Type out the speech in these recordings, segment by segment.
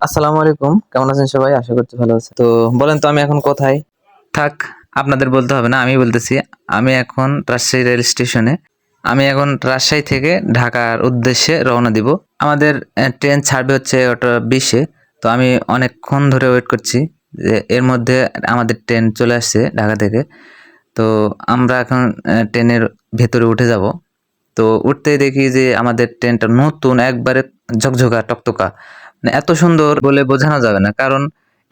আসসালামু আলাইকুম, কেমন আছেন সবাই? আশা করছি ভালো আছেন। তো বলেন তো আমি এখন কোথায়? থাক, আপনাদের বলতে হবে না, আমি বলতেছি। আমি এখন রাজশাহী রেল স্টেশনে। আমি এখন রাজশাহী থেকে ঢাকার উদ্দেশ্যে রওনা দিব। আমাদের ট্রেন ছাড়বে হচ্ছে ওটা 20-এ। তো আমি অনেকক্ষণ ধরে ওয়েট করছি যে এর মধ্যে আমাদের ট্রেন চলে আসছে ঢাকা থেকে। তো আমরা এখন ট্রেনের ভেতরে উঠে যাব। তো উঠতেই দেখি যে আমাদের ট্রেনটা নতুন একবারে ঝকঝকা টকটকা, মানে এত সুন্দর বলে বোঝানো যাবে না। কারণ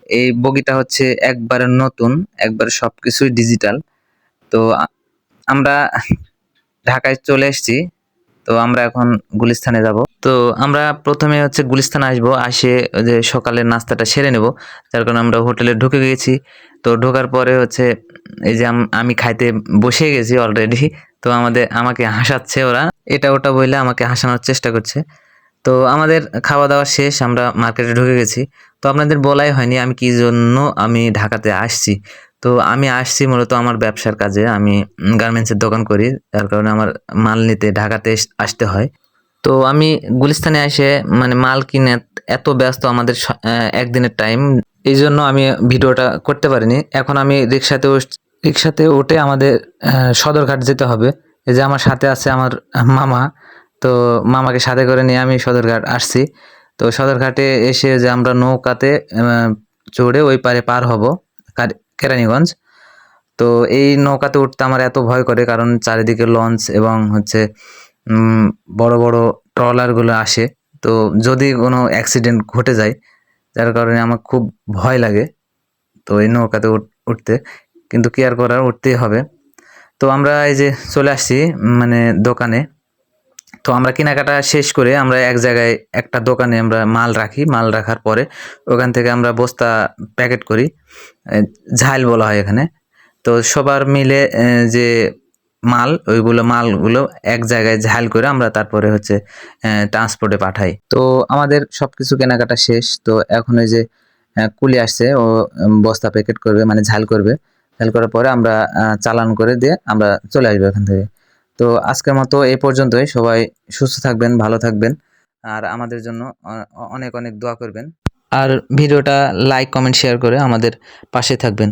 এই বগিটা হচ্ছে একবারে নতুন, একবারে সবকিছুই ডিজিটাল। তো আমরা ঢাকায় চলে এসেছি। তো আমরা এখন গুলিস্তানে যাব। তো আমরা প্রথমে হচ্ছে গুলিস্তানে আসবো, আসে ওই যে সকালের নাস্তাটা সেরে নেব। যার কারণে আমরা হোটেলে ঢুকে গেছি। তো ঢোকার পরে হচ্ছে এই যে আমি খাইতে বসে গেছি অলরেডি। তো আমাকে হাসাচ্ছে ওরা, এটা ওটা বইলে আমাকে হাসানোর চেষ্টা করছে। তো আমাদের খাওয়া দাওয়া শেষ, আমরা মার্কেটে ঢুকে গেছি। তো আপনাদের বলাই হয়নি আমি কি জন্য আমি ঢাকাতে আসছি। তো আমি আসছি মূলত আমার ব্যবসার কাজে। আমি গার্মেন্টসের দোকান করি, যার কারণে আমার মাল নিতে ঢাকাতে আসতে হয়। তো আমি গুলিস্তানে এসে মানে মাল কিনে এত ব্যস্ত, আমাদের একদিনের টাইম, এই জন্য আমি ভিডিওটা করতে পারিনি। এখন আমি রিক্সাতে উঠে আমাদের সদরঘাট যেতে হবে। এই যে আমার সাথে আছে আমার মামা। তো মামাকে সাথে করে নিয়ে আমি সদরঘাট আসছি। তো সদরঘাটে এসে যে আমরা নৌকাতে চড়ে ওই পারে পার হব, কেরানীগঞ্জ। তো এই নৌকাতে উঠতে আমার এত ভয় করে, কারণ চারিদিকে লঞ্চ এবং হচ্ছে উম, বড় বড় ট্রলার গুলো আসে। তো যদি কোনো অ্যাক্সিডেন্ট ঘটে যায়, যার কারণে আমার খুব ভয় লাগে। তো এই নৌকাতে উঠতে, কিন্তু কি আর করার, উঠতেই হবে। তো আমরা এই যে চলে আসছি মানে দোকানে। তো আমরা কেনাকাটা শেষ করে আমরা এক জায়গায় একটা দোকানে আমরা মাল রাখি। মাল রাখার পরে ওখান থেকে আমরা বস্তা প্যাকেট করি, ঝাল বলা হয় এখানে। তো সবার মিলে যে মালগুলো এক জায়গায় ঝাল করে আমরা তারপরে হচ্ছে ট্রান্সপোর্টে পাঠাই। তো আমাদের সবকিছু কেনাকাটা শেষ। তো এখন এই যে কুলি আসছে, ও বস্তা প্যাকেট করবে, মানে ঝাল করবে। ঝাল করার পরে আমরা চালান করে দিয়ে আমরা চলে আসবো এখান থেকে। তো আজকের মতো এই পর্যন্তই। সবাই সুস্থ থাকবেন, ভালো থাকবেন, আর আমাদের জন্য অনেক অনেক দোয়া করবেন। আর ভিডিওটা লাইক, কমেন্ট, শেয়ার করে আমাদের পাশে থাকবেন।